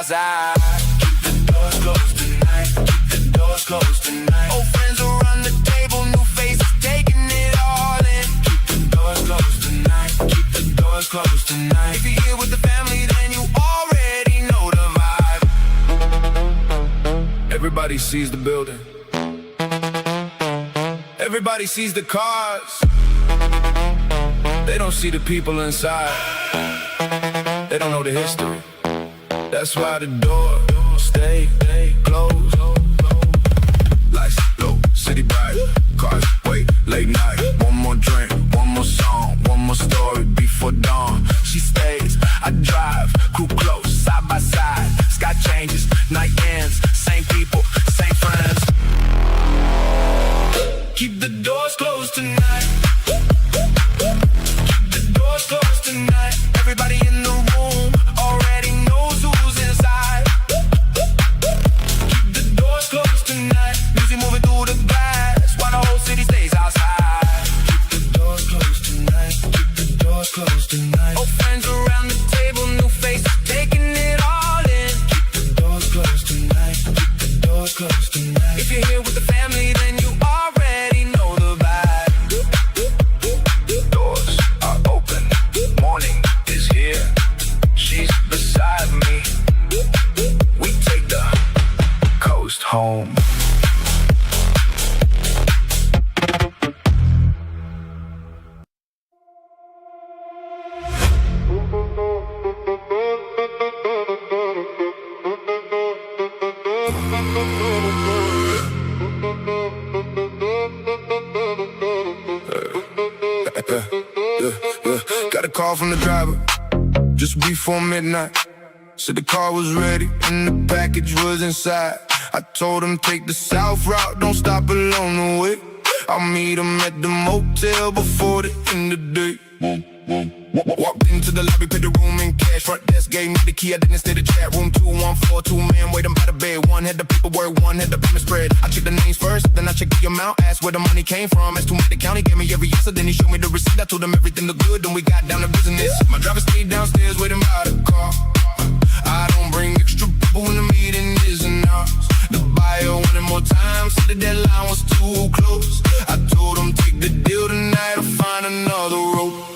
outside. Keep the doors closed tonight. Keep the doors closed tonight. Old friends around the table, new faces taking it all in. Keep the doors closed tonight. Keep the doors closed tonight. If you're here with the family, then you already know the vibe. Everybody sees the building. Everybody sees the cars. They don't see the people inside. They don't know the history. That's why the door stay closed. Lights low, city bright. Cars wait, late night. One more drink, one more song, one more story before dawn. She stays, I drive, crew close, side by side. Sky changes, night ends. Same people, same friends. Keep the doors closed tonight. Keep the doors closed tonight. Everybody in the room already knows who's inside. Keep the doors closed tonight. Music moving through the glass while the whole city stays outside. Keep the doors closed tonight. Keep the doors closed tonight. Old friends around the table, new faces taking it all in. Keep the doors closed tonight. Keep the doors closed tonight. If you're here with the family, then you already know the vibe. Doors are open. Morning is here. She's beside me. We take the coast home. Got a call from the driver just before midnight. Said the car was ready and the package was inside. I told him take the south route, don't stop along the way. I'll meet him at the motel before the end of the day. Walked into the lobby, paid the room in cash. Front desk gave me the key, I didn't stay the chat room. 214, two man waiting by the bed. One had the paperwork, one had the payment spread. I checked the names first, then I checked the amount. Asked where the money came from, asked to the county. Gave me every answer, then he showed me the receipt. I told him everything looked good, then we got down to business. My driver stayed downstairs waiting by the car. I don't bring extra people when the meeting isn't ours. The buyer wanted more time, said the deadline was too close. I told him take the deal tonight or find another road.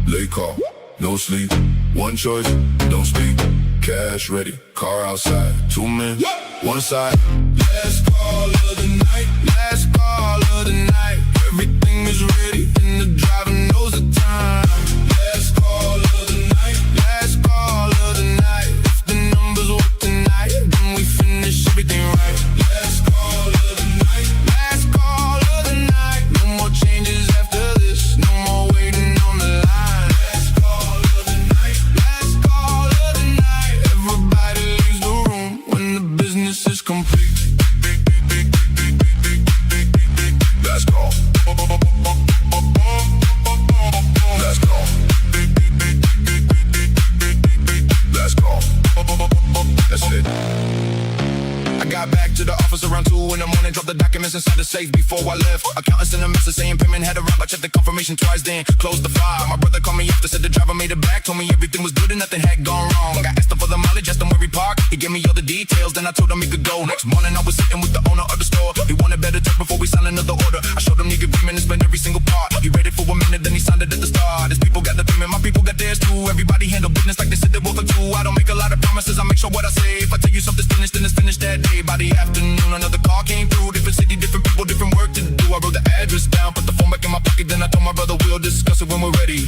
Late call, no sleep, one choice, don't speak. Cash ready, car outside, two men, one side. Last call of the night, last call of the night. Everything is ready and the driver knows the time. Last call of the night, last call of the night. If the numbers work tonight, then we finish everything right. Last call of the night, last call of the night. No more changes after this, no more waiting on the line. Last call of the night, last call of the night. Everybody leaves the room when the business is complete. Last call. Last call. Last call. That's it. I got back to the office around 2 in the morning. Dropped the documents inside the safe before I left. Accountant sent a message saying payment had arrived. I checked the confirmation twice, then closed the file. My brother called me after, said the driver made it back. Told me everything was good and nothing had gone wrong. I asked him for the mileage, asked him where he parked. He gave me all the details, then I told him he could go. Next morning I was sitting with the owner of the store. He wanted better terms before we signed another order. I showed him the agreement and spent every single part. He read it for a minute, then he signed it at the start. His people got the payment, my people got theirs too. Everybody handle business like they said they both are two. I don't make a lot of promises, I make sure what I say. If I tell you something's finished, then it's finished that day. By the afternoon, another call came through. Different city, different people, different work to do. I wrote the address down, put the phone back in my pocket. Then I told my brother we'll discuss it when we're ready.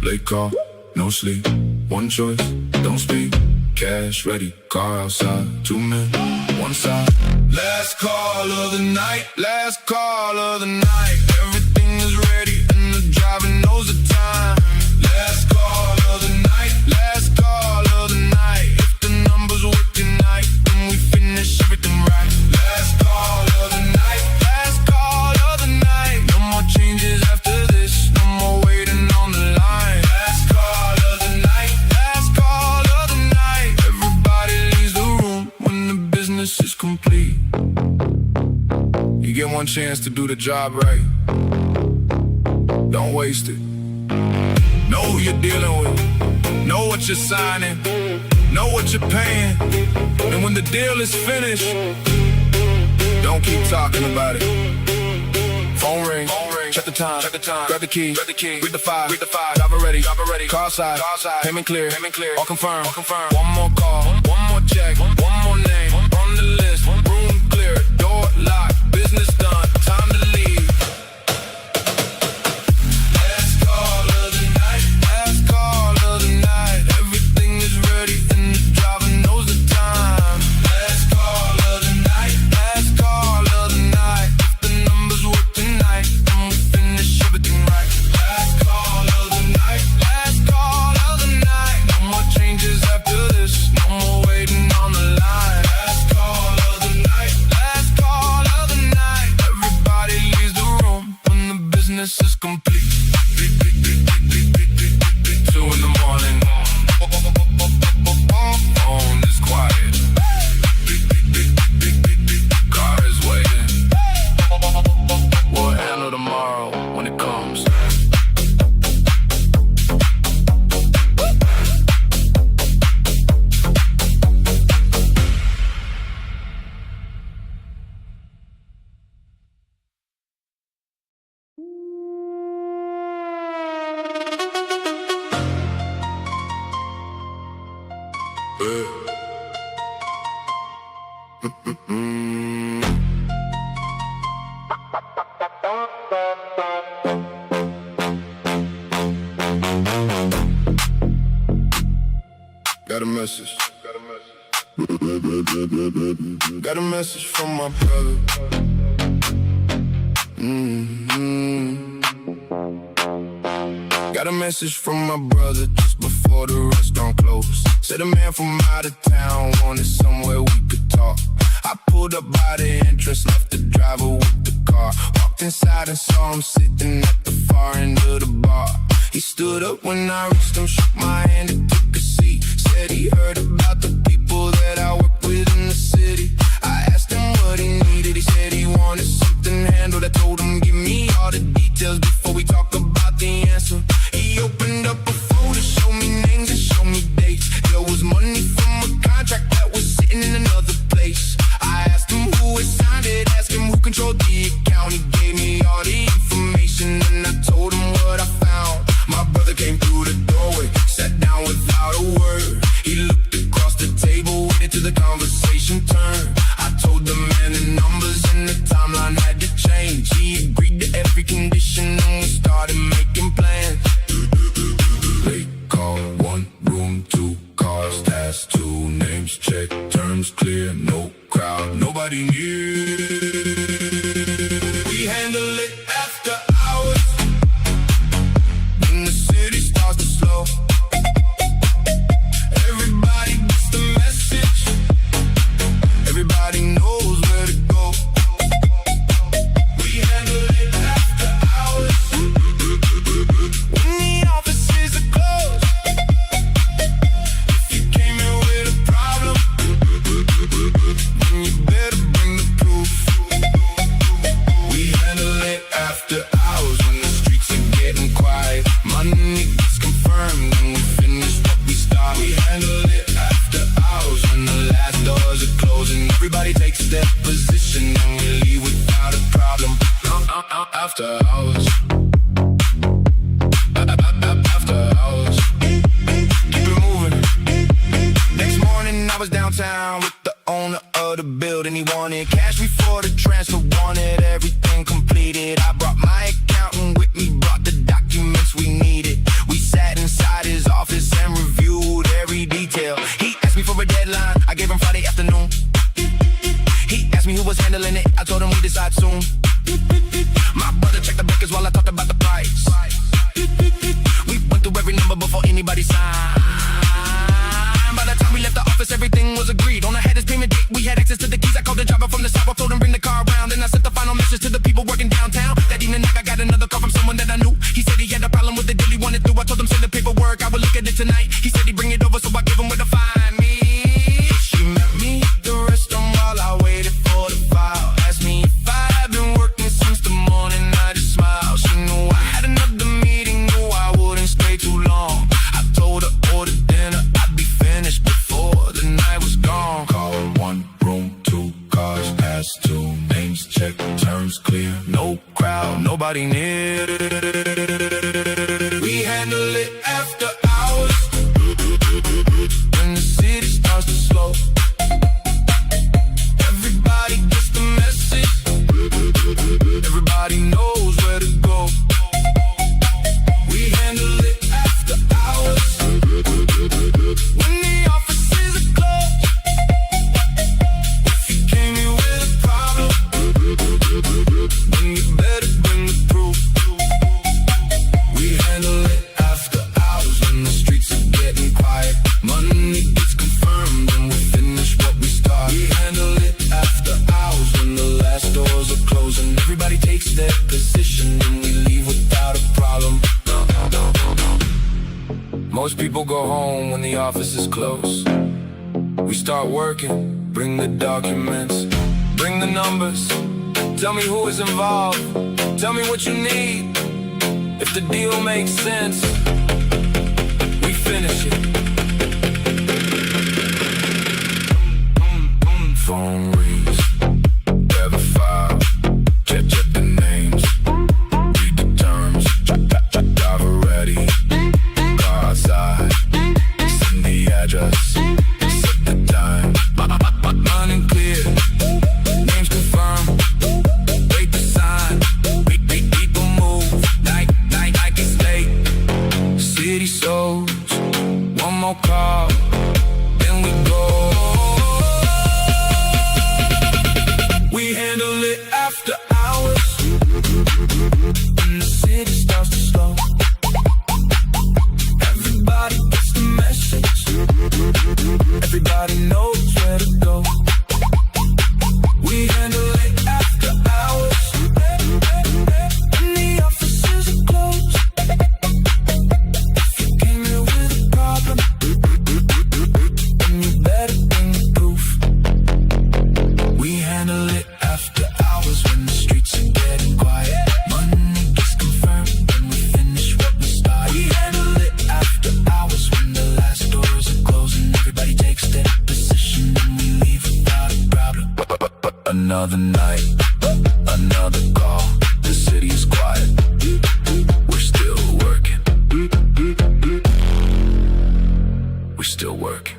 Late call, no sleep, one choice, don't speak. Cash ready, car outside, two men, one side. Last call of the night, last call of the night. Everything is ready and the driver knows the time. Last call of the night, last call of the night. If the numbers work tonight, then we finish everything right. Last call of the night, last call of the night. No more changes after this, no more waiting on the line. Last call of the night, last call of the night. Everybody leaves the room when the business is complete. You get one chance to do the job right. Don't waste it. Know who you're dealing with. Know what you're signing. know what you're paying. And when the deal is finished, don't keep talking about it. Phone ring, check the time, grab the key, read the file, driver ready, car side, payment clear, all confirmed. One more call, one more check, one more name on the list. Room clear, door locked, business done, time to leave. Last call of the night, everything is ready and the driver knows the time. Last call of the night, if the numbers work tonight, then we finish everything right. Last call of the night, no more changes after this, no more waiting on the line. Last call of the night, everybody leaves the room when the business is complete. 2 in the morning, phone is quiet, car is waiting. We'll handle tomorrow when it comes. Got a message. Got a message from my brother. Got a message from my brother just before the restaurant closed. Said a man from out of town wanted somewhere we could talk. I pulled up by the entrance, left the driver with the car. Walked inside and saw him sitting at the far end of the bar. He stood up when I reached him, shook my hand and took a seat. Said he heard about the people that I work with in the city. I asked him what he needed, he said he wanted something handled. I told him give me all the details before we talk about the answer. He opened up a folder, showed me names and showed me dates. There was money from a contract that was sitting in another place. I asked him who had signed it, asked him who controlled the account. He gave me all the information and I told him what I found. My brother came through the doorway, sat down without a word. He looked across the table, waited till the conversation turned. I told the man the numbers and the timeline had to change. He agreed to every condition and we started making plans. Late call, 1 room, 2 cars, task, 2 names, check, terms clear, no crowd, nobody near. We handle it after hours when the city starts to slow. Everybody gets the message, everybody knows where to go. We handle it after hours when the offices are closed. If you came in with a problem, then you better bring the proof. We handle it after hours when the streets are getting quiet. Money gets confirmed and we finish what we start. We handle it after hours when the last doors are closing. Everybody takes their position and we leave without a problem. After hours. After hours. Keep it moving. Next morning I was downtown with the owner of the building. He wanted cash before the transfer, wanted everything completed. I brought my accountant with me, brought the documents we needed. We sat inside his office and reviewed every detail. He asked me for a deadline, I gave him Friday afternoon. He asked me who was handling it, I told him we decide soon. My brother checked the records while I talked about the price. We went through every number before anybody signed. By the time we left the office, everything was agreed. On I had his payment date, we had access to the keys. I called the driver from the sidewalk, told him bring the car around. And I sent the final message to the people working downtown. That evening I got another call from someone that I knew. He said he had a problem with the deal he wanted through. I told him send the paperwork, I would look at it tonight. He said he'd bring it over, so I gave him where to find me. She met me at the restaurant while I waited for the file. Asked me if I had been working since the morning, I just smiled. She knew I had another meeting, knew I wouldn't stay too long. I told her order dinner, I'd be finished before nobody near. We handle it after hours, when the city starts to slow. Everybody gets the message, everybody knows where to go. We handle it after hours, when the offices are closed. If you came here with a problem, then you better bring the proof. We handle it after hours, when the streets are getting quiet. Money gets confirmed and we finish what we start. We handle it after hours, when the last doors are closing. Everybody takes their position and we leave without a problem. Most people go home when the office is closed. We start working, bring the documents, bring the numbers. Tell me who is involved, tell me what you need. If the deal makes sense, we finish it. Phone rings, grab a file, check the names, read the terms, driver ready, car outside, send the address, set the time, money clear, names confirmed, wait the sign, people move, night is late, city souls, one more call, then we go. We handle it after hours, when the city starts to slow. Everybody gets the message, everybody knows where to go. We handle it after hours, when the offices are closed. If you came here with a problem, then you better bring the proof. We handle it after hours, when the streets are getting quiet. Money gets confirmed and we finish what we start. We handle it after hours, when the last doors are closing. Everybody takes their position and we leave without a problem. Another night, another call. The city is quiet, we're still working. We're still working.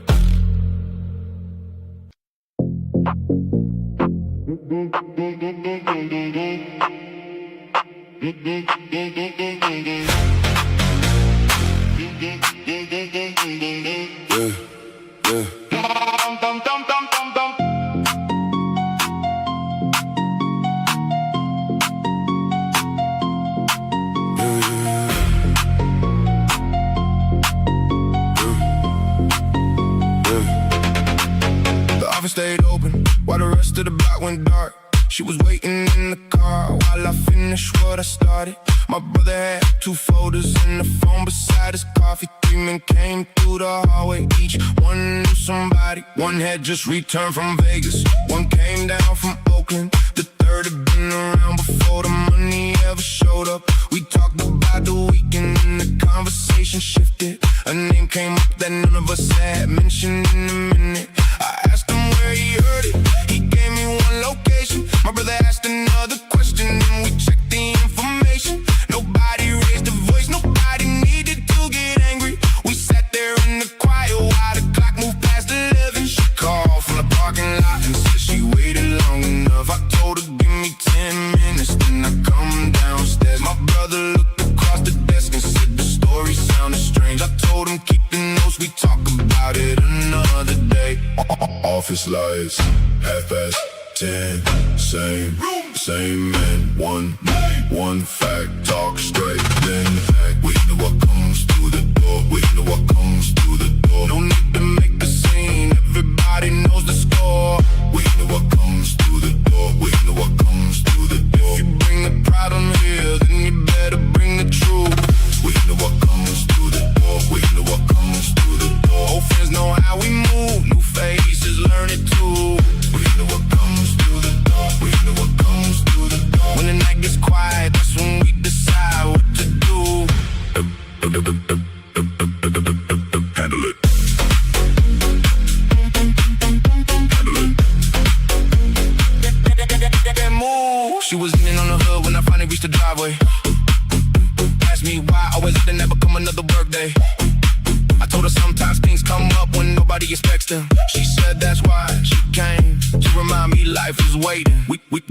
The office stayed open while the rest of the block went dark. She was waiting in the car while I finished what I started. My brother had 2 folders and the phone beside his coffee. 3 men came through the hallway, each one knew somebody. One had just returned from Vegas, one came down from Oakland. The third had been around before the money ever showed up. We talked about the weekend and the conversation shifted. A name came up that none of us had mentioned in a minute. I asked him where he heard it, he gave me one location. My brother asked another question and we checked the information. Nobody raised a voice, nobody needed to get angry. We sat there in the quiet while the clock moved past 11. She called from the parking lot and said she waited long enough. I told her give me 10 minutes, then I come downstairs. My brother looked across the desk and said the story sounded strange. I told him keep the notes, we talk about it another day. Office lights, 10:30, same man, one fact, talk straight, then act. We know what comes through the door, we know what comes through the door. No need to make the scene, everybody knows the score. We know what comes through the door, we know what comes through the door. If you bring the problem here, then you better bring the truth. We know what comes through the door, we know what comes through the door. Old friends know how we move, new faces learn it too. We know what comes through the door, we know what comes through the door. When the night gets quiet, that's when we decide what to do. Handle it. She was leaning on the hood when I finally reached the driveway. me why always let it never come another work day. I told her sometimes things come up when nobody expects them. She said that's why she came, to remind me life is waiting.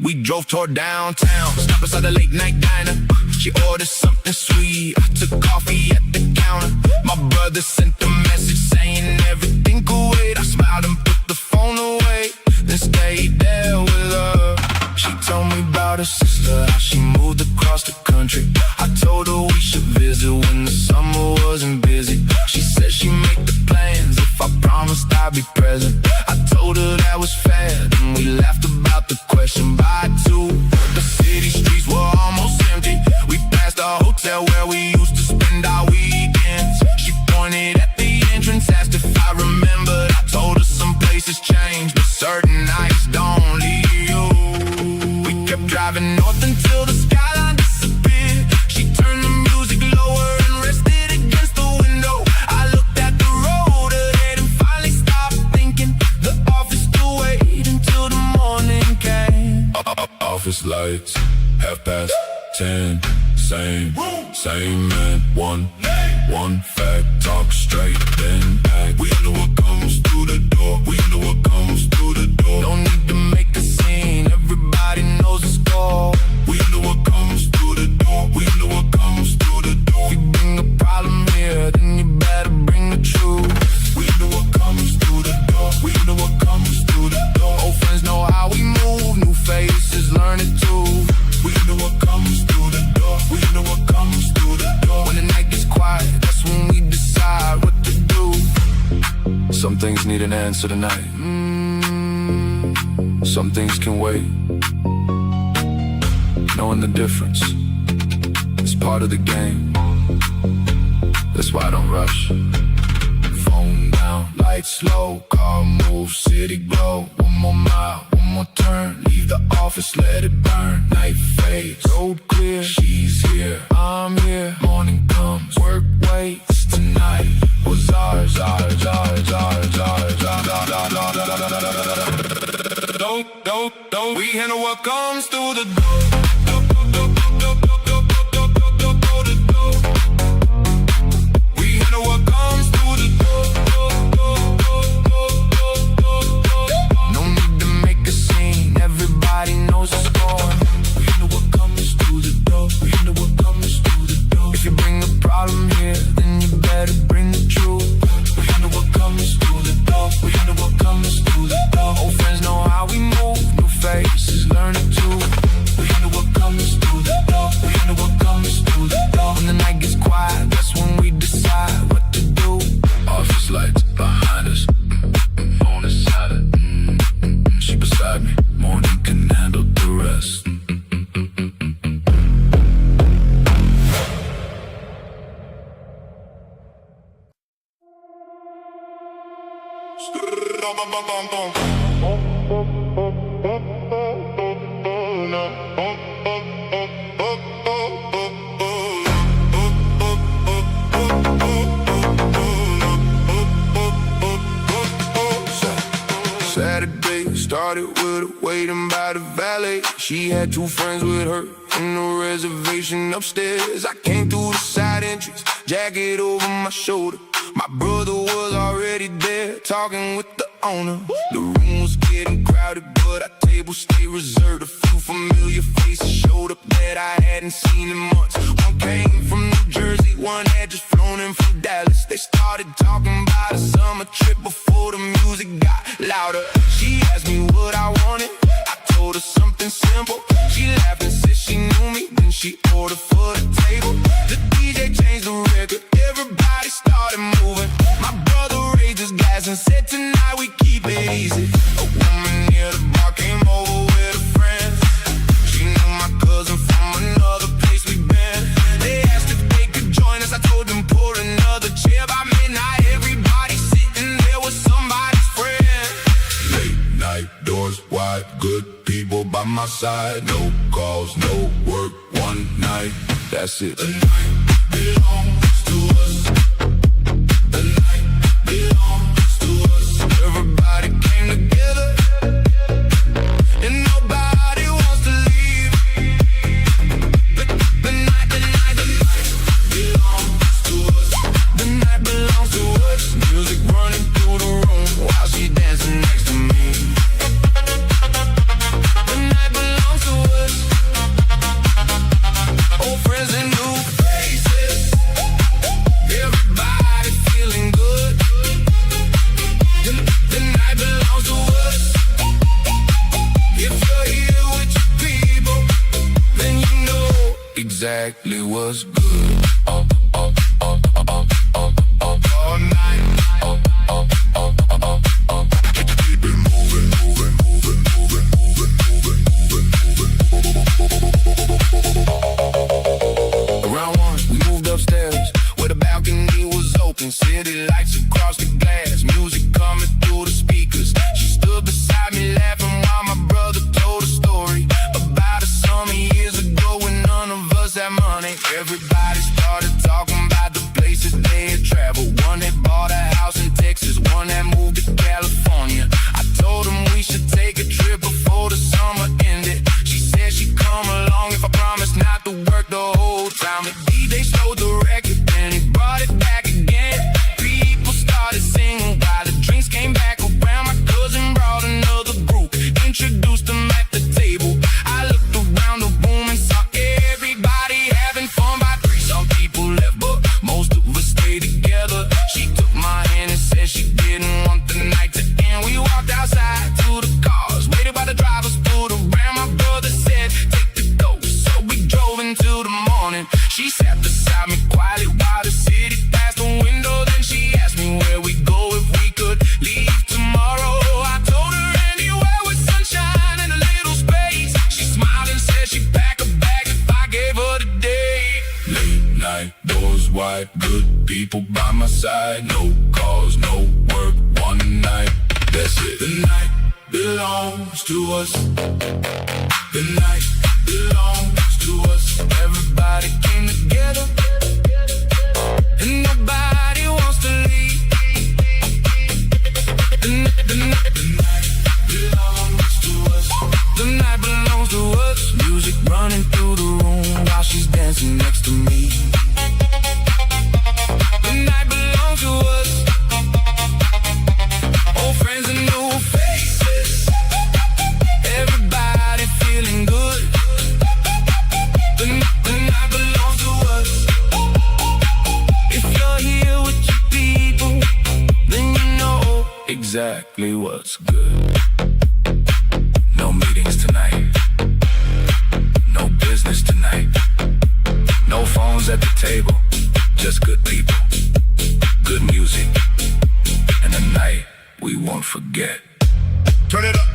We drove toward downtown, stopped beside the late night diner. She ordered something sweet, I took coffee at the counter. My brother sent a message saying everything could wait. I smiled and put the phone away, then stayed there with her. She told me about her sister, how she moved across the country. I told her we should visit when the summer wasn't busy. She said she'd make the plans if I promised I'd be present. I told her that was fair, then we laughed about the question. By 2, the city streets were almost empty. We passed a hotel where we used to spend our weekends. She pointed at the entrance, asked if I remembered. I told her some places changed, but certain nights don't leave you. We kept driving north until the skyline disappeared. She turned the music lower and rested against the window. I looked at the road ahead and finally stopped thinking. The office still wait until the morning came. Office lights, 10:30, same man, one fact, talk straight, then act. We know what comes through the door, we know what comes through the door. Don't need to make a scene, everybody knows the score. We know what comes through the door, we know what comes through the door. If you bring a problem here, then you better bring the truth. We know what comes through the door, we know what comes through the door. Old friends know how we move, new faces learn it too. We know what comes through the door, we know what comes through the door. When the night gets quiet, that's when we decide what to do. Some things need an answer tonight. Some things can wait. Knowing the difference is part of the game. That's why I don't rush. Phone down, lights low, car move, city glow. One more mile, one more turn, leave the office, let it burn. Night fades, road clear, she's here, I'm here. Morning comes, work waits, tonight was ours. Don't we handle what comes through the door. Saturday started with her waiting by the valet. She had 2 friends with her in the reservation upstairs. I came through the side entrance, jacket over my shoulder. My brother was already there, talking with the owner. The room was getting crowded, but our table stayed reserved. A few familiar faces showed up that I hadn't seen in months. One came from New Jersey, one had just flown in from Dallas. They started talking about a summer trip before the music got louder. She asked me what I wanted, I told her something simple. She laughed and said she knew me, then she ordered for the table. The DJ changed the record, everybody started moving. My brother raised his glass and said tonight we keep it easy. A woman near the bar came over with a friend. She knew my cousin from another place we'd been. They asked if they could join us, I told them pull another chair. By midnight everybody sitting there with somebody's friend. Late night, doors wide, good people by my side. No calls, no work, one night, that's it. The night belongs to us. The night belongs to us. Everybody came together and nobody wants to leave. The night belongs to us. exactly what's good. All night. Keep it moving. Around one, we moved upstairs where the balcony was open. City lights across the glass, music coming through the speakers. She stood beside me laughing while my brother told a story about a summer years ago when none of us had money. Everybody started talking about the places they had traveled. One that bought a house in Texas, one that moved to California. I told him we should take a trip before the summer ended. She said she'd come along if I promised not to work the whole time. The DJ slowed the record and he brought it back again. People started singing while the drinks came back around. My cousin brought another group, introduced them at the table. I looked around the room and saw everybody having fun by three. Some people left, but most of us stayed together. She took my hand and said she didn't want the night to end. We walked outside to the cars, waited by the drivers pulled around. My brother said, take the dope, so we drove into the morning. She sat beside me quietly while the city passed the window. Then she asked me where we go if we could leave tomorrow. I told her anywhere with sunshine and a little space. She smiled and said she'd pack a bag if I gave her the day. Late night, doors wide, good people by my side. No calls, no work, one night, that's it. The night belongs to us. The night belongs to us. Everybody came together and nobody wants to leave. The night belongs to us. The night belongs to us. Music running through the room while she's dancing next to me. The night belongs to us. Old friends and new faces. Everybody feeling good. The night belongs to us. If you're here with your people, then you know exactly what's good. No meetings tonight. No business tonight. No phones at the table. Just good people. Good music. And a night we won't forget. Turn it up,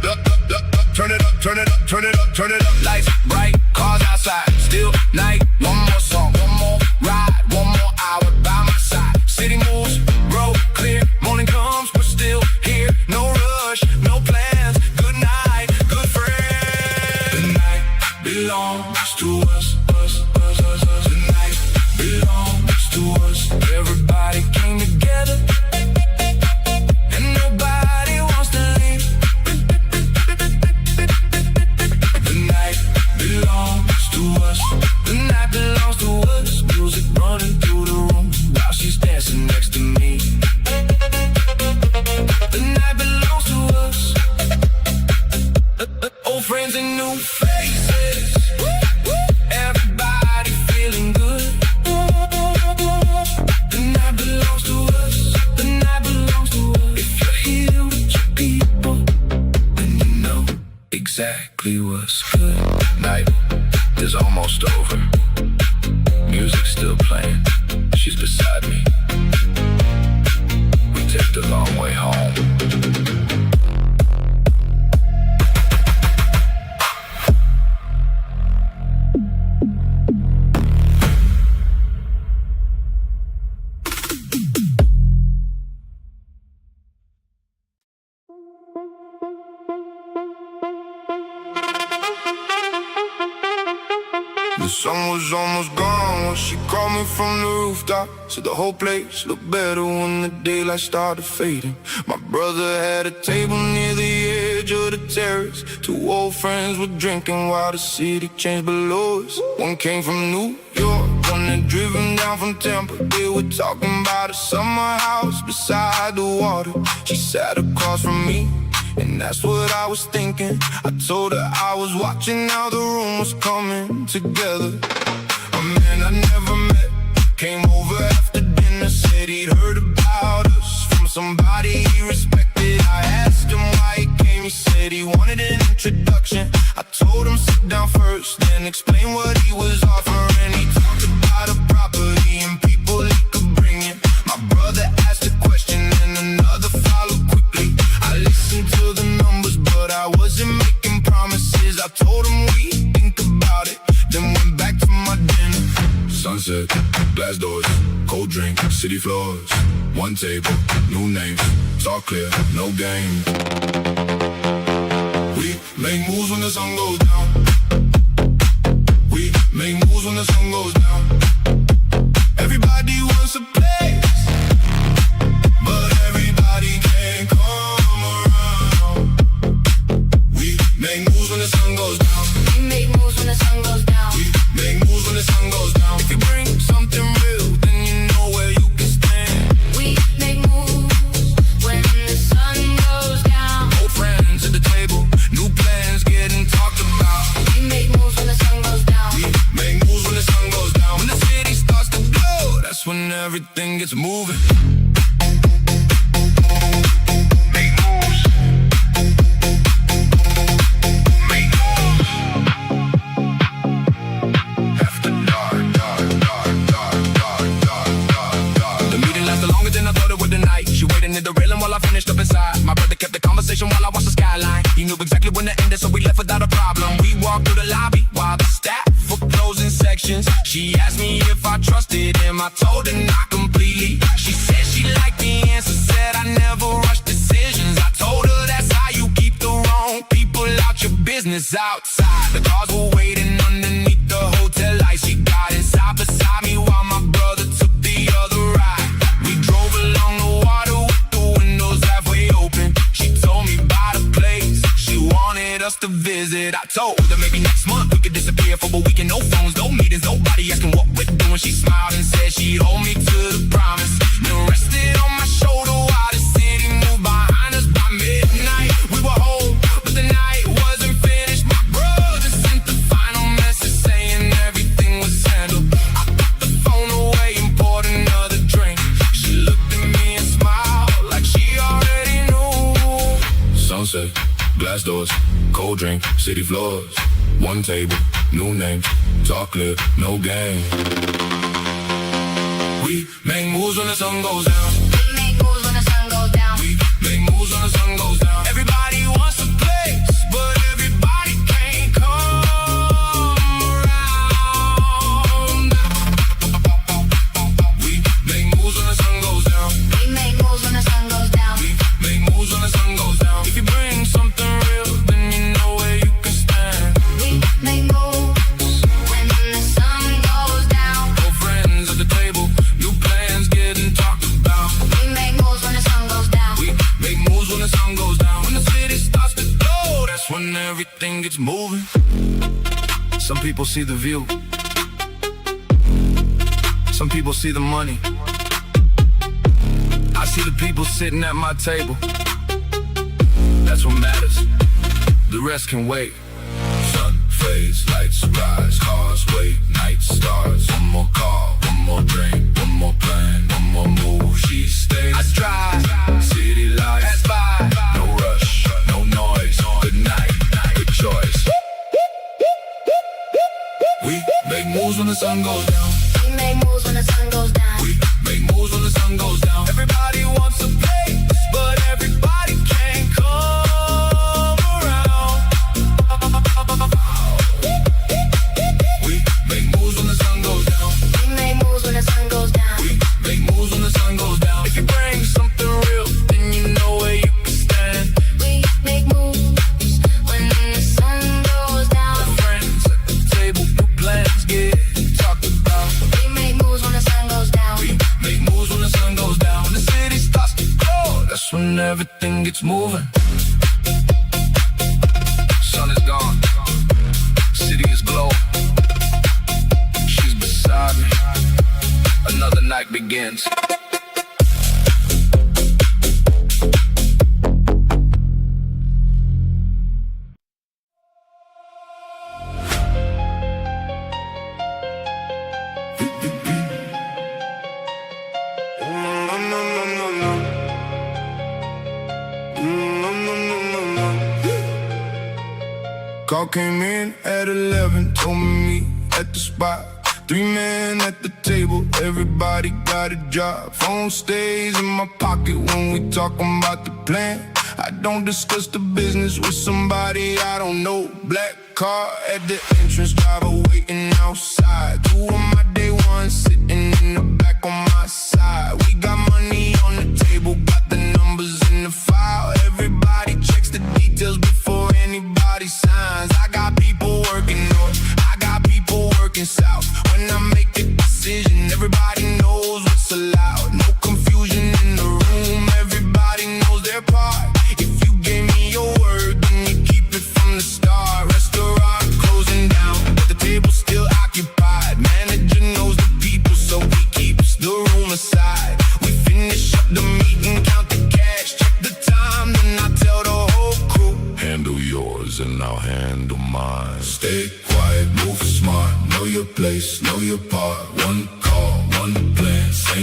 turn it up, turn it up, turn it up, turn it up. Lights bright, cars outside, still night. One more song, one more ride, one more hour by my side. City moves, road clear, morning comes, we're still here. No rush, no plans, good night, good friend. The night belongs to us, us. The night belongs to us. Everybody came together. Running through the room while she's dancing next to me. The night belongs to us. Old friends and new faces. Everybody feeling good. The night belongs to us. The night belongs to us. If you're here with your people, then you know exactly what's good. Night is almost over. Music's still playing, she's beside me. We take the long way home. The sun was almost gone when she called me from the rooftop. Said the whole place looked better when the daylight started fading. My brother had a table near the edge of the terrace. Two old friends were drinking while the city changed below us. One came from New York, one had driven down from Tampa. They were talking about a summer house beside the water. She sat across from me, and that's what I was thinking. I told her I was watching how the room was coming together. A man I never met came over after dinner. Said he'd heard about us from somebody he respected. I asked him why he came. He said he wanted an introduction. I told him sit down first, then explain what he was offering. He cold drink, city floors, one table, new names, it's all clear, no game. We make moves when the sun goes down. We make moves when the sun goes down. Everybody wants a place, but everybody can't come around. We make moves when the sun goes down. We make moves when the sun goes down. We make moves when the sun goes down. If you bring something real, then you know where you can stand. We make moves when the sun goes down. Old friends at the table, new plans getting talked about. We make moves when the sun goes down. We make moves when the sun goes down. When the city starts to glow, that's when everything gets moving. Make moves. Make moves. After dark, dark, dark, dark, dark, dark, dark, dark. The meeting lasted longer than I thought it would tonight. She waited at the railing while I finished up inside. My brother kept the conversation while I watched the skyline. He knew exactly when to end it, so we left without a problem. We walked through the lobby while the staff were closing sections. She asked me if I trusted him. I told her not completely. She said she liked the answer, said I never rush decisions. I told her that's how you keep the wrong people out your business. Outside, the cars were waiting underneath the hotel lights. She got inside beside me while my brother took the other ride. We drove along the water with the windows halfway open. She told me about a place she wanted us to visit. I told her maybe next month we could disappear for a weekend. No phones, no meetings, nobody asking what we're doing. She smiled and said she'd hold me to the promise. Then rested on my shoulder while the city moved behind us. By midnight we were home, but the night wasn't finished. My brother sent the final message saying everything was handled. I put the phone away and poured another drink. She looked at me and smiled like she already knew. Sunset, glass doors, cold drink, city floors, one table, new names, talk clear, no game. We make moves when the sun goes down. We make moves when the sun goes down. We make moves when the sun goes down. Everybody wants a place, but everybody can't come around. We make moves when the sun goes down. We make moves when the sun goes down. We make moves when the sun goes down. If you bring something real, then you know where you can stand. We make moves when the sun goes down. Old friends at the table, new plans getting talked about. We make moves when the sun goes down. We make moves when the sun goes down. When the city starts to glow, that's when everything gets moving. Some people see the view. Some people see the money. I see the people sitting at my table. That's what matters. The rest can wait. Sun fades, lights rise, cars wait, night starts. One more call, one more drink, one more plan, one more move. She stays. I drive, city lights pass by. No rush, no noise. Good night, good choice. We make moves when the sun goes down. We make moves when the sun goes down. We make moves when the sun goes down. Everybody wants a place, but everybody can't come around. We make moves when the sun goes down. We make moves when the sun goes down. We make moves when the sun goes down. If you bring something real, then you know where you can stand. We make moves when the sun goes down. Friends at the table, new plans get talked about. We make moves when the sun goes down. We make moves when the sun goes down. When the city starts to glow, that's when everything gets moving. Sun is gone, city is glow. She's beside me, another night begins. Call came in at 11, told me meet at the spot. 3 men at the table, everybody got a job. Phone stays in my pocket when we talking about the plan. I don't discuss the business with somebody I don't know. Black car at the entrance, driver waiting outside. 2 of my day ones sitting in the back on my side.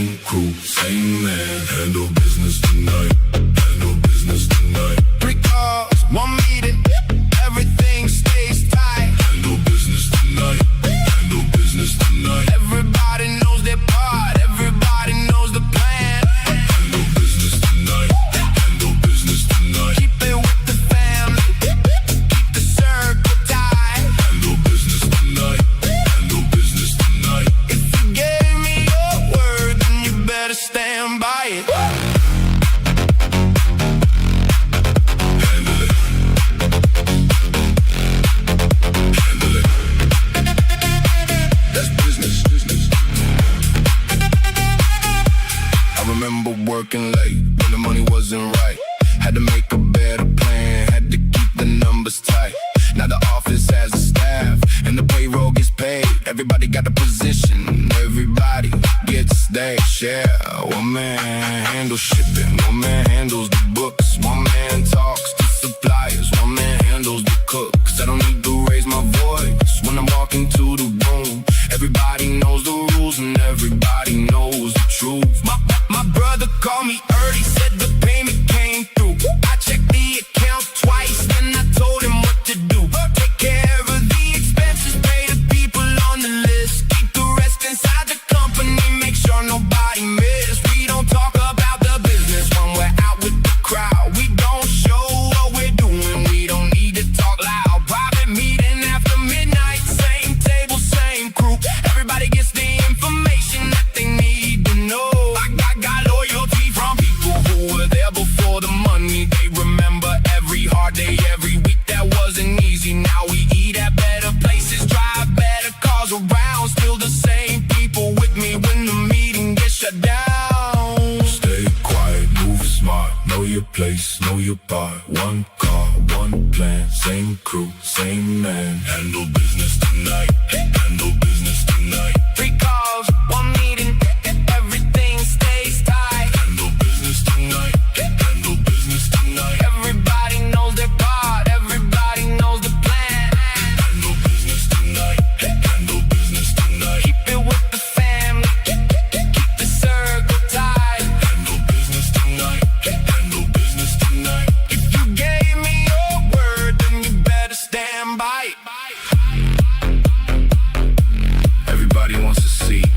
same crew, same man. Handle business tonight, handle business tonight. 3 calls, 1 meeting, everything stays tight. Handle business tonight, handle business tonight. Everybody knows their part, everybody knows the plan. Handle business tonight, handle business tonight. Keep it with the family, keep the circle tight. Handle business tonight, handle business tonight. If you gave me your word, then you better stand by it. Handle it, handle it. That's business, business. I remember working late when the money wasn't right. Had to make a better plan, had to keep the numbers tight. Now the office has a staff and the payroll gets paid. Everybody got a position, everybody gets their share. One man handles shipping, one man handles the books, one man talks to suppliers, one man handles the cooks. I don't need to raise my voice when I'm walking to the room. Everybody knows the rules and everybody knows the truth. My brother called me early, said the payment came through. I checked the account twice, then I told him what to do. Take care of the expenses, pay the people on the list. Keep the rest inside the company, make sure nobody miss. We don't talk about the business when we're out with the crowd. We don't show what we're doing, we don't need to talk loud. Private meeting after midnight, same table, same crew. Everybody gets the information that they need to know. I got loyalty from people who were there before the money. They remember every hard day, every week that wasn't easy. Now we eat at better places, drive better cars around. Still the same people with me when the meeting gets shut down. Stay quiet, move smart, know your place, know your part. One car, one plan, same crew, same man. Handle business tonight, handle business tonight. 3 calls, 1 meeting, everything stays tight. Handle business tonight, handle business tonight. Everybody knows their part, everybody knows the plan. Handle business tonight, handle business tonight. Keep it with the family, keep the circle tight. Handle business tonight, handle business tonight. If you gave me your word, then you better stand by it. Everybody wants a seat,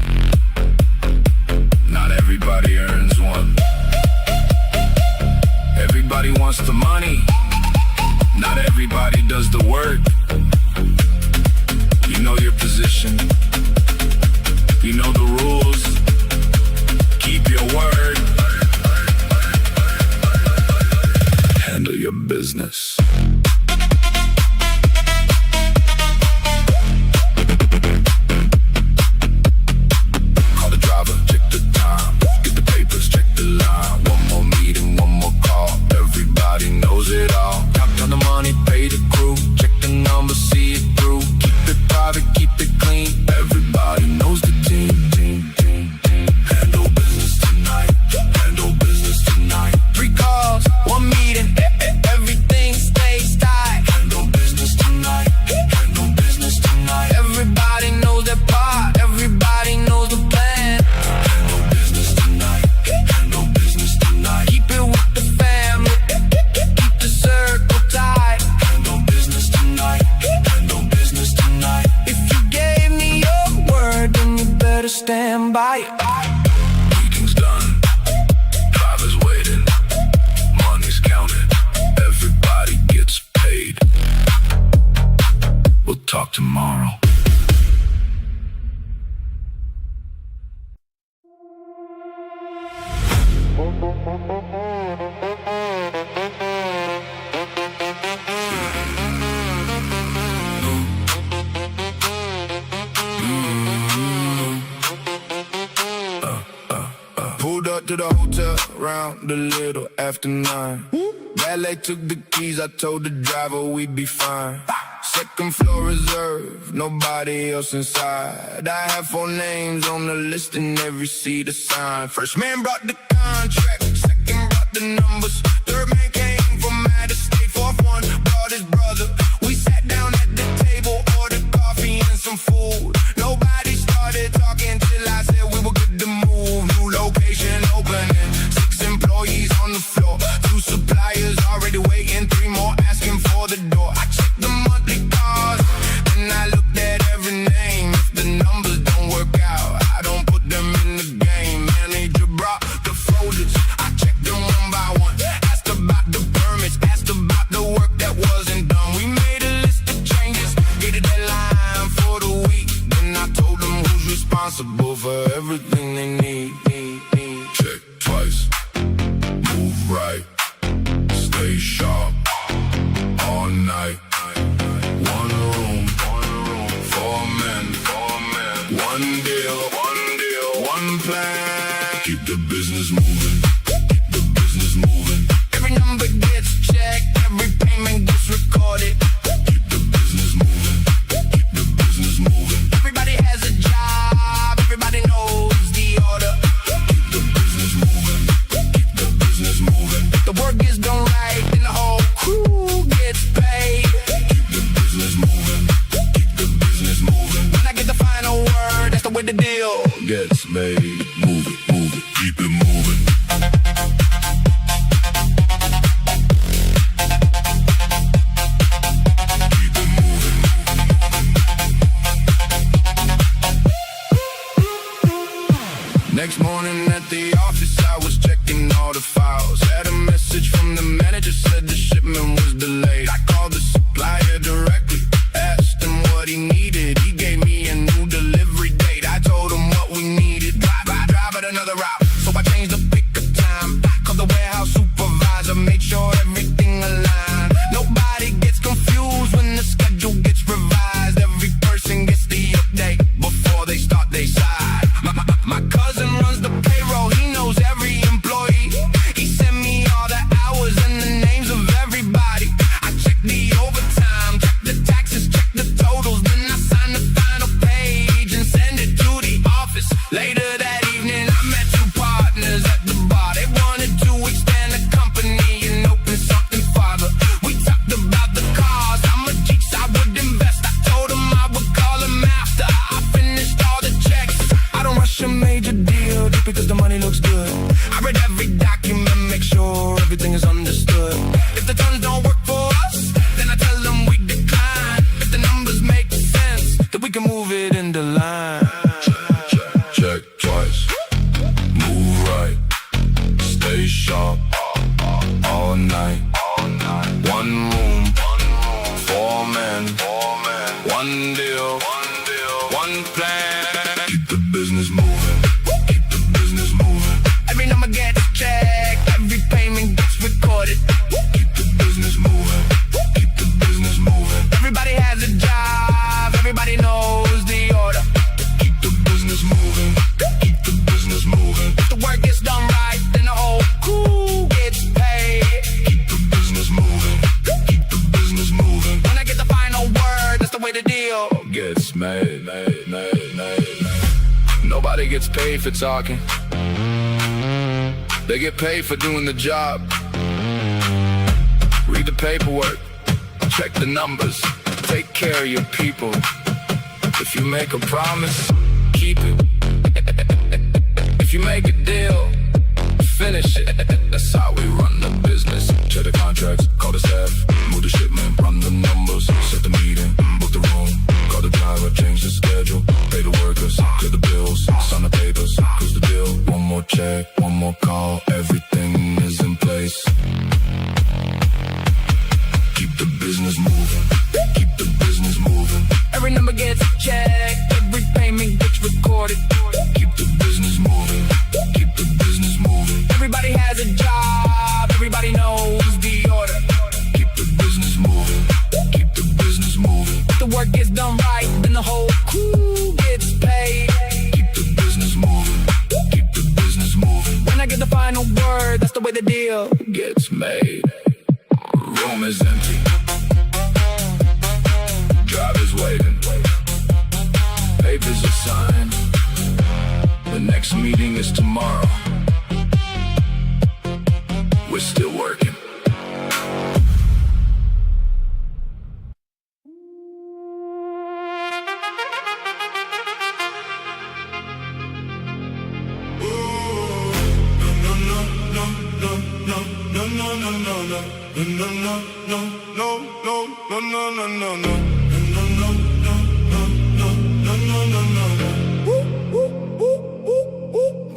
not everybody earns one. Everybody wants the money, not everybody does the work. You know your position, you know the rules, keep your word. Handle your business. Call the driver, check the time, get the papers, check the line. One more meeting, one more call, everybody knows it all. Count down the money, pay the crew, check the numbers, see it through. Keep it private, keep it clean, everybody knows the team. Handle business tonight, handle business tonight. 3 calls, 1 meeting, everything stays tight. Handle business tonight, handle business tonight. Everybody knows their part, everybody knows the plan. Handle business tonight, handle business tonight. Keep it with the family, keep the circle tight. Handle business tonight, handle business tonight. If you gave me your word, then you better stand by it. Meeting's done, driver's waiting, money's counted, everybody gets paid. We'll talk tomorrow. Pulled up to the hotel around a little after 9. Valet took the keys, I told the driver we'd be fine. Second floor reserved, nobody else inside. I have 4 names on the list and every seat assigned. First man brought the contract, second brought the numbers. Third man came from out of state, fourth one brought his brother. We sat down at the table, ordered coffee and some food. Nobody started talking till I said we were good to move. New location opening. 6 employees on the floor. 2 suppliers already waiting. 3 more asking for the door. I checked the monthly cards, then I looked at every name. If the numbers don't work out, I don't put them in the game. Manager brought the folders. I checked them one by one. Asked about the permits, asked about the work that wasn't done. We made a list of changes, gave the deadline for the week. Then I told them who's responsible for everything they need. Check twice, move right, stay sharp all night. 1 room, 4 men, 1 deal, 1 plan. Keep the business moving, keep the business moving. Every number gets checked, every payment gets recorded. Keep the business moving, keep the business moving. Everybody has a job, everybody knows the order. Keep the business moving, keep the business moving. If the work is done right, then the whole crew gets paid. Keep the business moving, keep the business moving. When I get the final word, that's the way the deal gets made. Move it, keep it moving. Keep it moving. Next morning at the office, I was checking all the files. Had a message from the manager, said the shipment was delayed. I called the supplier directly, asked him what he needed. He gave me a new delivery date. I told him what we needed. Drive at another route. So I changed the pickup time. Called the warehouse supervisor, made sure everything aligned. Nobody gets confused when the schedule gets revised. Every person gets the update before they start their side. My cousin runs the payroll, he knows every employee. He sent me all the hours and the names of everybody. I check the overtime, check the taxes, check the totals. Then I sign the final page and send it to the office. Later that evening, I met 2 partners at the bar. They wanted to expand the company and open something farther. We talked about the cars, how much each I would invest. I told them I would call them after I finished all the checks. I don't rush a major deal just because the money looks good. I read every document, make sure everything is understood. If the terms don't work for us, then I tell them we decline. If the numbers make sense, then we can move it in the line. Check twice, move right, stay sharp all night. 1 room, 4 men, 1 deal, 1 plan. Keep the business moving, keep the business moving. Every number gets checked, every payment gets recorded. Keep the business moving, keep the business moving. Everybody has a job, everybody knows the order. Keep the business moving, keep the business moving. If the work gets done right, then the whole crew gets paid. Keep the business moving, keep the business moving. When I get the final word, that's the way the deal gets made. Nobody gets paid for talking. They get paid for doing the job. Read the paperwork, check the numbers, take care of your people. If you make a promise, keep it. If you make a deal, finish it. That's how we run the business. Check the contracts, call the staff, move the shipment, run the numbers, set the meeting, book the room, call the driver, change the schedule, pay the workers, clear the bills, sign the papers, close the deal. 1 more check, 1 more call, everything is in place. Keep the business moving, keep the business moving. Every number gets checked, every payment gets recorded. Keep the business moving, keep the business moving. Everybody has a job, everybody knows the order. Keep the business moving, keep the business moving. If the work gets done right, then the whole crew gets paid. Keep the business moving, keep the business moving. When I get the final word, that's the way the deal gets made. Room is empty, driver's waiting, papers are signed. The next meeting is tomorrow. We're still working.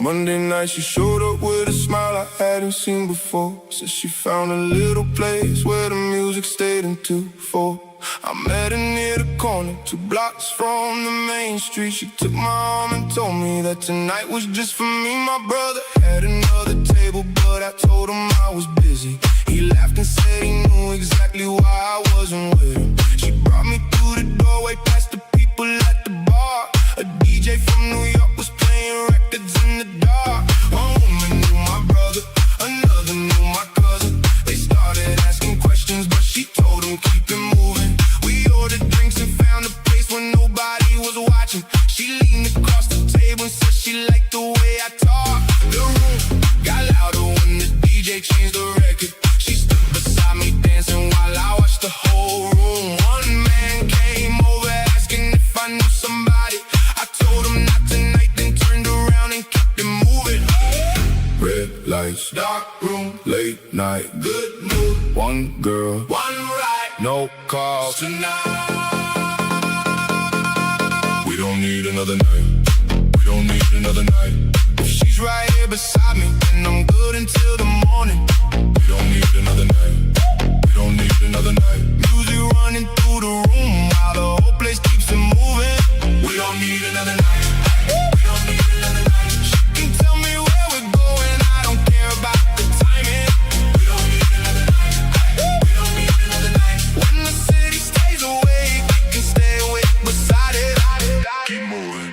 Monday night she showed up with a smile I hadn't seen before. Said she found a little place where the music stayed until 4. I met her near the corner, 2 blocks from the main street. She took my arm and told me that tonight was just for me. My brother had another table, but I told him I was busy. He laughed and said he knew exactly why I wasn't with him. She brought me through the doorway past the people at the bar. A DJ from New York was playing records in the dark. One woman knew my brother, another knew my cousin. They started asking questions, but she told them keep it moving. We ordered drinks and found a place where nobody was watching. She leaned across the table and said she liked the way I talk. The room got louder when the DJ changed the record. She stood beside me dancing while I watched the whole room. One man came over asking if I knew somebody. I told him not tonight, then turned around and kept it moving. Red lights, dark room, late night, good mood. One girl, one ride, no call tonight. We don't need another night. We don't need another night. If she's right here beside me, then I'm good until the morning. We don't need another night. We don't need another night. Music running through the room while the whole place keeps it moving. We don't need another night. We don't need another night. She can tell me where we're going, I don't care about the timing. We don't need another night. We don't need another night. When the city stays awake, we can stay awake beside it. Keep moving.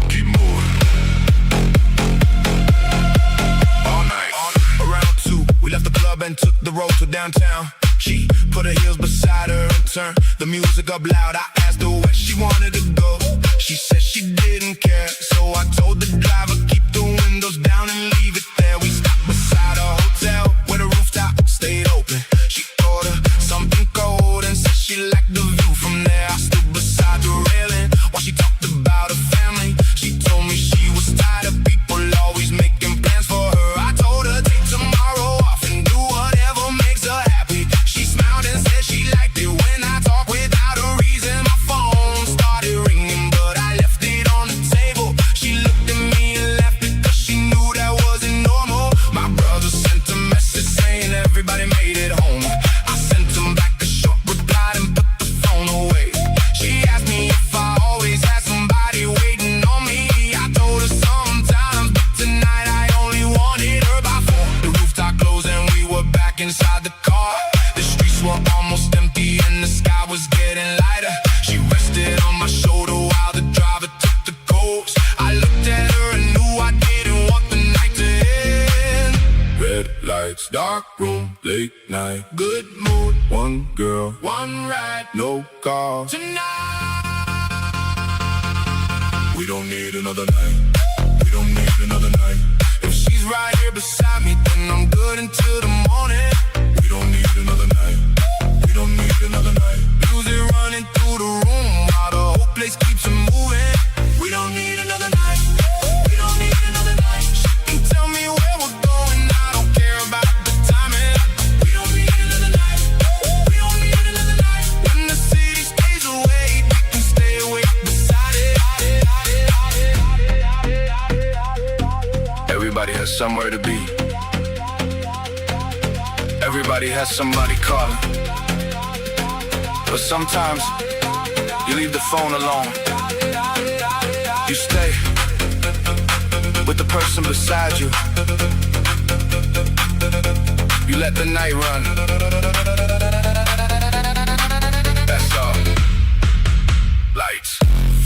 Keep moving. All night. Around 2, we left the club and took the road to downtown. She put her heels beside her and turned the music up loud. I asked her where she wanted to go. She said she didn't care, so I told the driver keep the windows down and leave it there. We stopped beside a hotel where the rooftop stayed open. She ordered something cold and said she liked the view from there. I stood beside the railing while she talked about her family. She told me she was tired of people always making plans for her. I told her take tomorrow off and do whatever makes her happy. She smiled and said she liked it when I talk without a reason. My phone started ringing, but I left it on the table. She looked at me and laughed because she knew that wasn't normal. My brother sent a message saying everybody made it home. I sent him back a short reply and put the phone away. She asked me if I always had somebody waiting on me. I told her sometimes, but tonight I only wanted her by 4. The rooftop closed and we were back inside the car. The streets were almost empty and the sky was getting lighter. She rested on my shoulder while the driver took the coast. I looked at her and knew I didn't want the night to end. Red lights, dark room, late night, good mood. One girl, one ride, no call tonight. We don't need another night. We don't need another night. If she's right here beside me, then I'm good until the morning. We don't need another night. We don't need another night. Music running through the room while the whole place keeps it moving. We don't need another night. We don't need another night. She can tell me where we're going, I don't care about the timing. We don't need another night. We don't need another night. When the city stays awake, we can stay awake beside it. Everybody has somewhere to be. Everybody has somebody calling. But sometimes you leave the phone alone. You stay with the person beside you. You let the night run. That's all. Lights,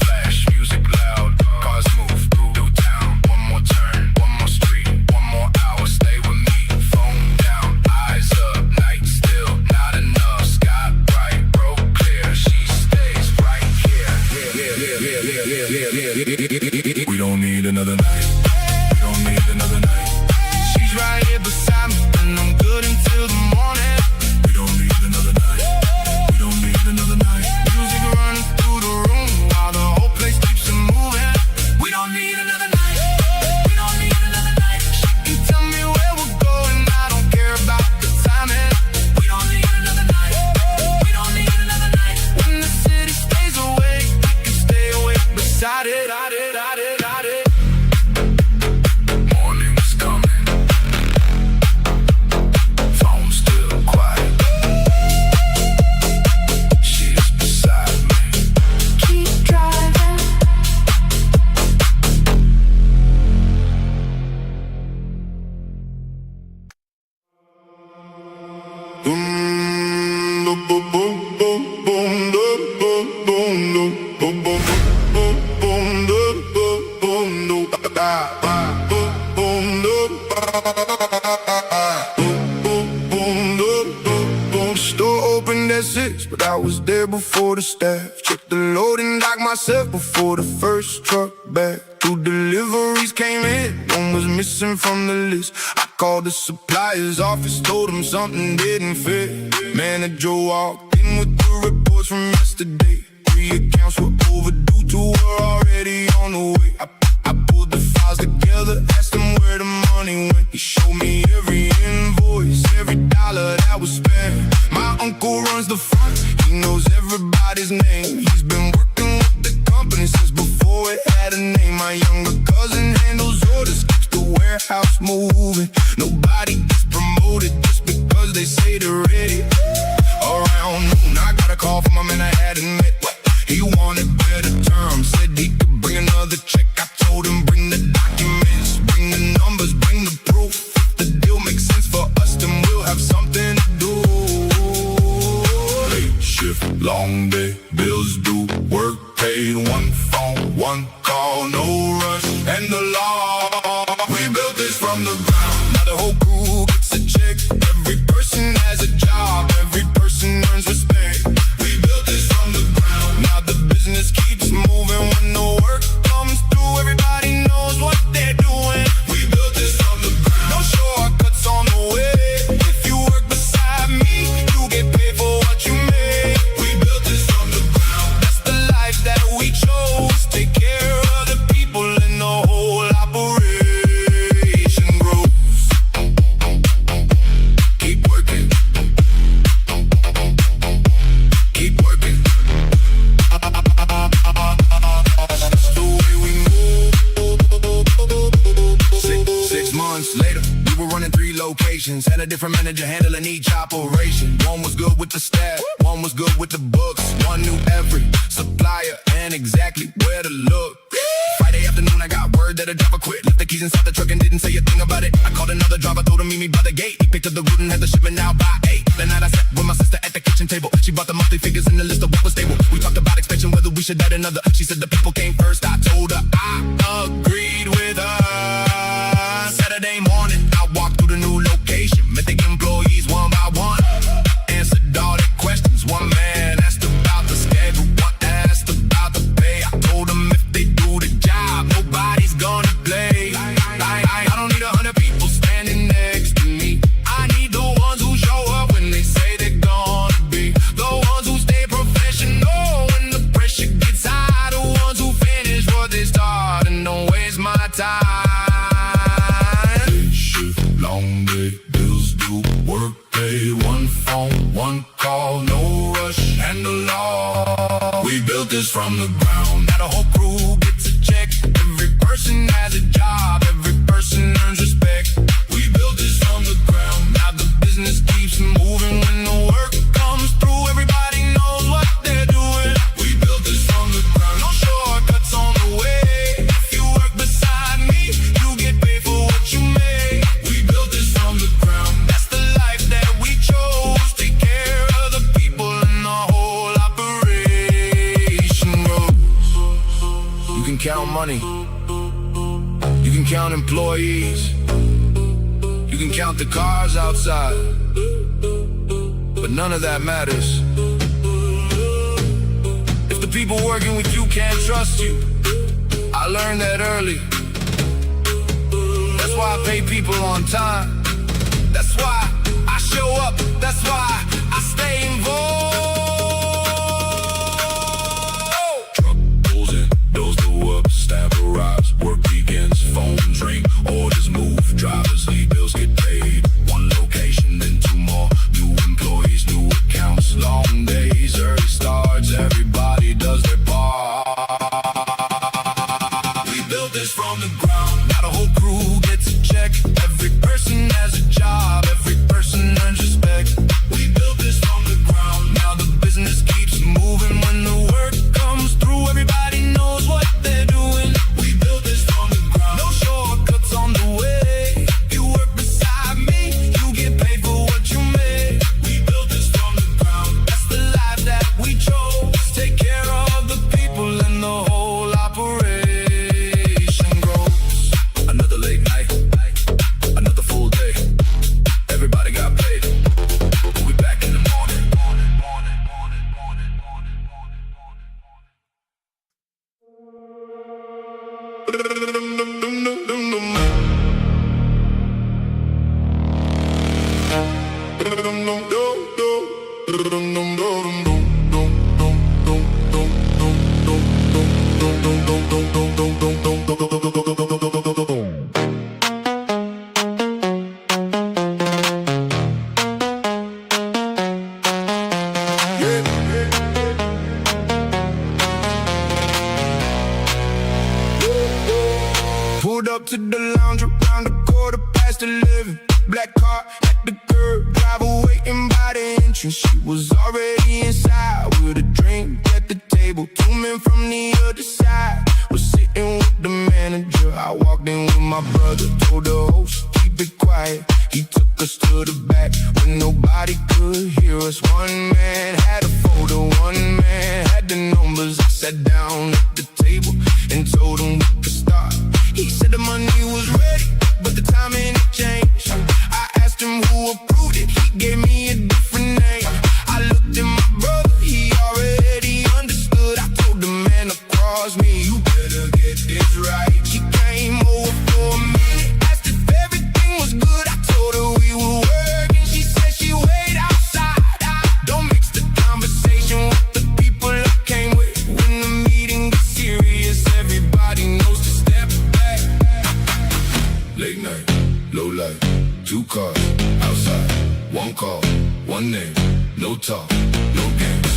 flash, music loud, cars move through town. One more turn, one more street, one more hour, stay with me. Phone down, eyes up, night still, not enough. Sky bright, broke clear, she stays right here. We don't need another night. We don't need another night. She's right here beside me, and I'm good until the morning. We don't need another night. We don't need another night. Music running through the room while the whole place keeps it moving. We don't need another night. We don't need another night. She can tell me where Store opened at 6, but I was there before the staff. Checked the loading dock myself before the first truck back. 2 deliveries came in, one was missing from the list. I called the supplier's office, told him something didn't fit. Manager walked in with the reports from yesterday. 3 accounts were overdue, 2 were already on the way. I pulled the files together, asked him where the money went. He showed me every invoice, every dollar that was spent. My uncle runs the front, he knows everybody's name. He's been working with the company since before it had a name. My younger cousin handles orders, keeps the warehouse moving. Nobody gets promoted just because they say they're ready. Around noon, I got a call from a man I hadn't met. He wanted better terms, said he could bring another check. I told him bring the documents, bring the numbers, bring the proof. If the deal makes sense for us, then we'll have something to do. Late shift, long day, bills due, work paid, 1 phone, 1 call, no rush, and the law. We built this from the ground, now the whole crew gets a check. Every person has a job, every person earns respect. We built this from the ground, now the business keeps moving. When the work comes through, everybody knows what they're doing. We built this from the ground, no shortcuts on the way. If you work beside me, you get paid for what you make. We built this from the ground, that's the life that we chose. Take care of the people and the whole operation grows. Keep working, keep working. That's the way we move. 6 months later, we were running 3 locations. Had a different manager handling each operation. One was good with the staff, one was good with the books. One knew every supplier and exactly where to look. Friday afternoon, I got word that a driver quit. Left the keys inside the truck and didn't say a thing about it. I called another driver, told him meet me by the gate. He picked up the route and had the shipment out by 8. That night I sat with my sister at the kitchen table. She brought the monthly figures and the list of what was stable. We talked about expansion, whether we should add another. She said the people came first. I told her I agreed with her. Saturday morning, I walked through the new location. Met the employees one by one. Answered all their questions. One man asked about the schedule, one asked about the pay. I told them if they do the job, nobody's gonna play. I don't need 100 people standing next to me. I need the ones who show up when they say they're gonna be. The ones who stay professional when the pressure gets high. The ones who finish what they start and don't waste my time. Late shift, long day, bills due, work paid, 1 phone, 1 call, no rush, and the law. We built this from the ground, now the whole crew gets a check. Every person has a job, every person earns respect. We built this from the ground, now the business keeps moving. When the work comes through, everybody knows what they're doing. We built this from the ground, no shortcuts on the way. If you work beside me, you get paid for what you make. We built this from the ground, that's the life that we chose. Take care of the people and the whole operation grows. You can count money, you can count employees, you can count the cars outside, but none of that matters if the people working with you can't trust you. I learned that early. That's why I pay people on time. That's why I show up. That's why I stay involved. Truck pulls in, doors go up, staff arrives, work begins, phones ring, orders move, drivers leave, bills get paid. 1 location, then 2 more. New employees, new accounts, long days, early starts. Everybody does their part. We built this from the ground, now the whole crew gets a check. Every person has a job, every person earns respect. We built this from the ground, now the business keeps moving. When the work comes through, everybody knows what they're doing. We built this from the ground, no shortcuts on the way. You work beside me, you get paid for what you make. We built this from the ground, that's the life that we chose. Take care of the people and the whole operation grows. Pulled up to the lounge around the 11:15. Black car at the curb, driver waiting by the entrance. She was already inside with a drink at the table. Two men from the other side was sitting with the manager. I walked in with my brother, told the host, keep it quiet. He took us to the back when nobody could hear us. One man had a photo, one man had the numbers. I sat down at the table and told him we could start. He said the money was ready, but the timing had changed. I asked him who approved it, he gave me a different name. I looked at my brother, he already understood. I told the man across me, you better get this right. She came over for a minute, asked if everything was good. I told her we were working, she said she wait outside. Don't mix the conversation with the people I came with. When the meeting gets serious, everybody knows to step back. Late night, low light, 2 cars, outside, 1 call, 1 name, no talk, no games.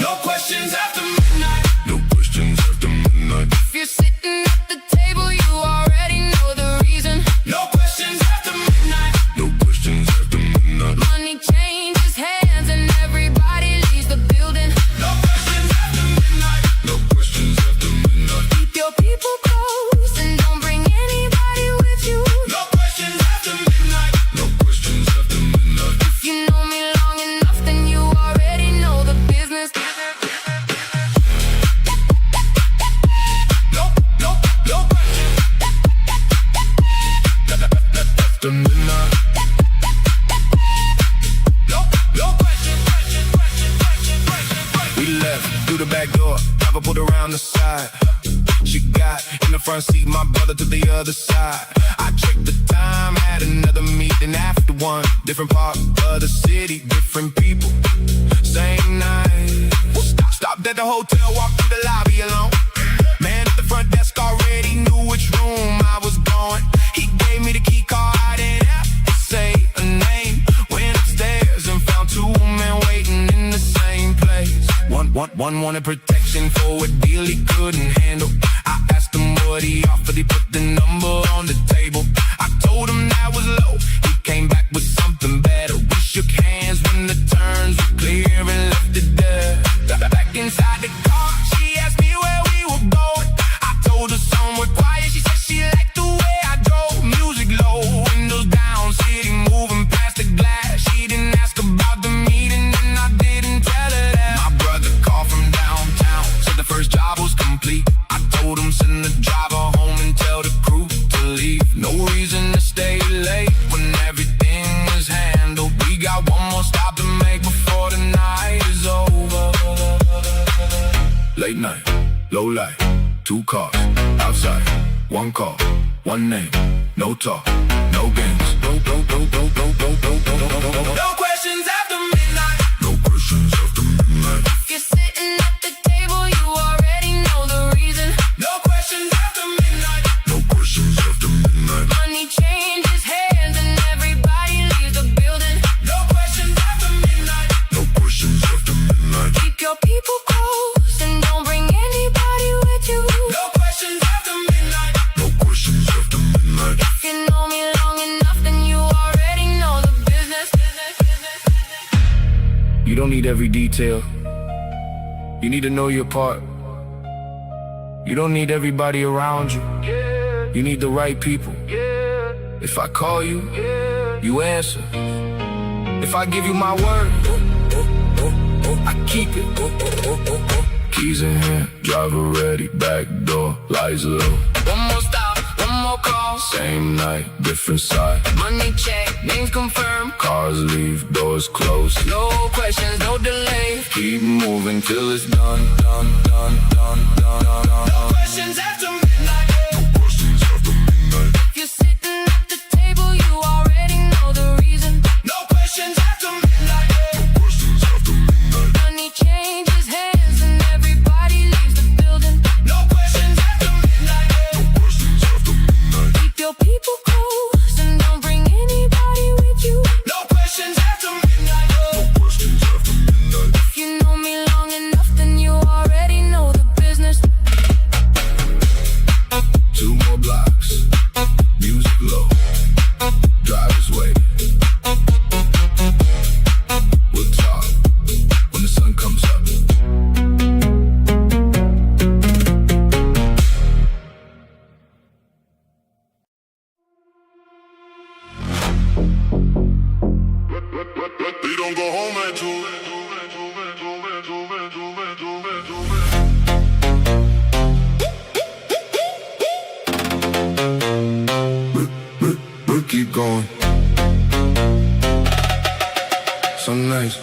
No questions after midnight. No questions after midnight. If you're sitting at the table, you already know the reason. No questions after midnight. No questions after midnight. Money changes hands and everybody leaves the building. No questions after midnight. No questions after midnight. Keep your people close and don't bring anybody with you. No questions after midnight. No questions after midnight. If you know me long enough, then you already know the business. No questions after midnight. No questions. We left through the back door, driver pulled around the side. She got in the front seat, my brother to the other side. I checked the time, had another meeting after 1. Different part of the city, different people, same night. Stopped at the hotel, walked through the lobby alone. Man at the front desk already knew which room I was going. He gave me the key card, I didn't have to say a name. Went upstairs and found 2 men waiting in the same place. One wanted protection for a deal he couldn't handle. I asked him what he offered, he put the number on the table. I told him that was low, he came back with something better. We shook hands when the turns were clear and left it there. Back inside the car, she asked me where we were going. I told her somewhere quiet, she said she liked the way I drove. Music low, windows down, city moving past the glass. She didn't ask about the meeting and I didn't tell her that. My brother called from downtown, said the first job was complete. I told him send the driver home and tell the crew to leave. No reason to stay late when everything is handled. We got one more stop to make before the night is over. Late night, low light, 2 cars, outside, 1 call, 1 name, no talk, no games. No questions after midnight. No questions after midnight. If you're sitting at the table, you already know the reason. No questions after midnight. No questions after midnight. Money changes hands and everybody leaves the building. No questions after midnight. No questions after midnight. Keep your people close and don't bring anybody with you. No questions after midnight. No questions after midnight. If you know me long enough, then you already know the business. You don't need every detail. You need to know your part. You don't need everybody around you. You need the right people. If I call you, you answer. If I give you my word, I keep it. Keys in hand, driver ready, back door, lights low. One more stop, one more call. Same night, different side. Money check, names confirmed. Cars leave, doors closed. No questions, no delay. Keep moving till it's done. No questions after midnight. No questions after midnight. If you're sitting at the table, you already know the reason. No questions after going. So nice.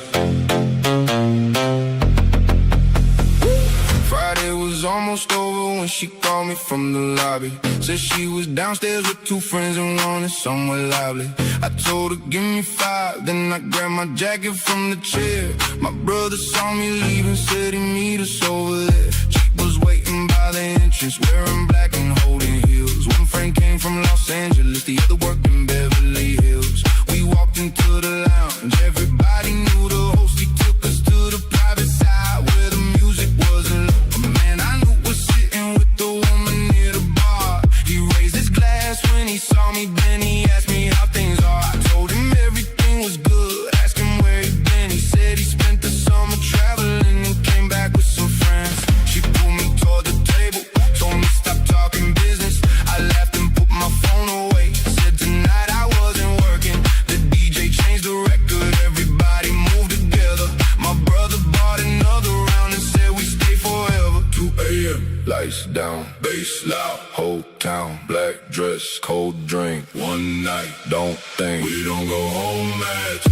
Friday was almost over when she called me from the lobby. Said she was downstairs with two friends and wanted somewhere lively. I told her give me 5, then I grabbed my jacket from the chair. My brother saw me leaving, said he'd meet us over there. She was waiting by the entrance, wearing black and holding heels. One friend came from Los Angeles, the other worked in Beverly Hills. We walked into the lounge, everybody knew the host. He took us to the private side where the music wasn't low. Man, I knew was sitting with the woman near the bar. He raised his glass when he saw me, then he asked me how things are. I told him everything was good, asked him where he'd been. He said he spent the summer traveling and came back with some friends. She pulled me toward the table, told me stop talking business. I laughed and put my phone away, said tonight I wasn't working. The DJ changed the record, everybody moved together. My brother bought another round and said we stay forever. 2 a.m. Lights down, bass loud, whole town, black dress, cold drink, one night, don't think we don't go home at 2.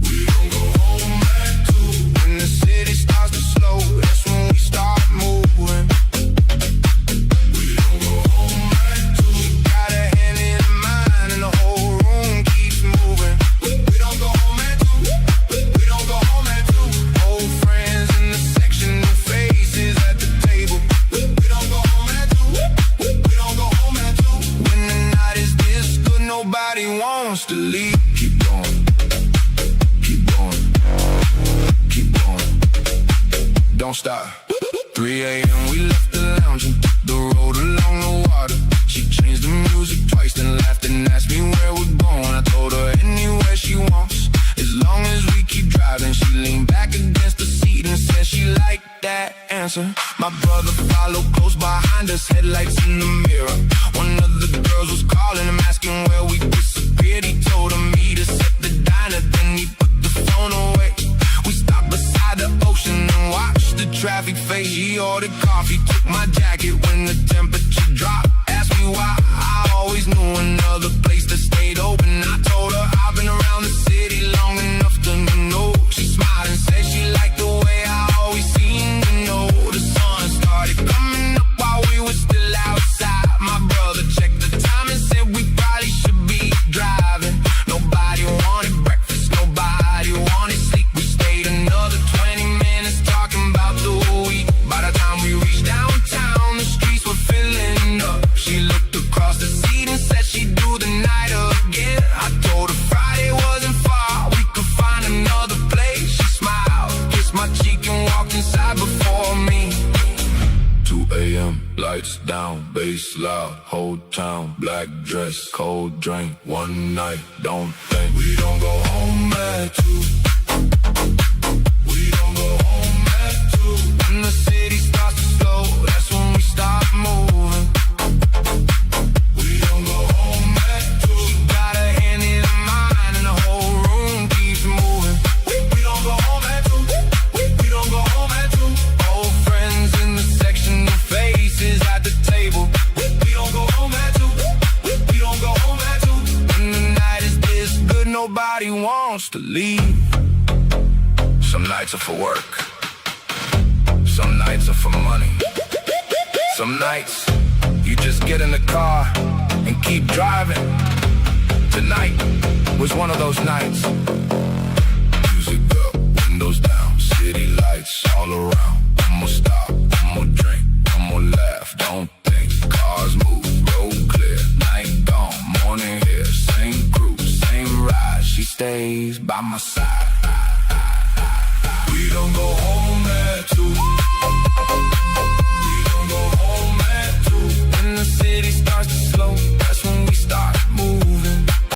We don't go home at 2. When the city starts to slow, that's when we start moving. We don't go home at 2. She got her hand in mine and the whole room keeps moving. We don't go home at 2. We don't go home at 2. Old friends in the section, new faces at the table. We don't go home at 2. We don't go home at 2. When the night is this good, nobody wants to leave. Keep going, keep going, keep going. Don't stop. 3 a.m. we left the lounge and took the road along the water. She changed the music twice, then laughed and asked me where we're going. I told her anywhere she wants, as long as we keep driving. She leaned back against the seat and said she liked that answer. My brother followed close behind us, headlights in the mirror. One of the girls was calling him, asking where we disappeared. He told her meet us at the diner, then he put the phone away. We stopped beside the ocean and watched the traffic fade. She ordered coffee, took my jacket when the temperature dropped. Asked me why, I always knew another place that stayed open. I told her I've been around the city long enough to know. She smiled and said she liked the way I always seemed to know. The sun started coming up while we were still outside. My brother checked the time and said we probably should be driving. Nobody wanted breakfast, nobody wanted sleep. We stayed another 20 minutes talking about the week. By the time we reached downtown, the streets were filling up. She looked across the seat and said she'd do the night again. I told her Friday wasn't far, we could find another place. She smiled, kissed my cheek and walked inside before me. 2 a.m. lights down, bass loud, whole town, black dress, cold drink, one night, don't think we don't go home at 2. We don't go home at 2. When the city starts to slow, that's when we start moving. We don't go home at 2. She got her hand in mine and the whole room keeps moving. We don't go home at 2. We don't go home at 2. Old friends in the section, new faces at the table. We don't go home at 2. We don't go home at 2. When the night is this good, nobody wants to leave. Some nights are for work, some nights are for money. Some nights you just get in the car and keep driving. Tonight was one of those nights. Music up, windows down, city lights all around. One more stop, one more drink, one more laugh, don't think. Cars move, road clear, night gone, morning here. Same crew, same ride, she stays by my side.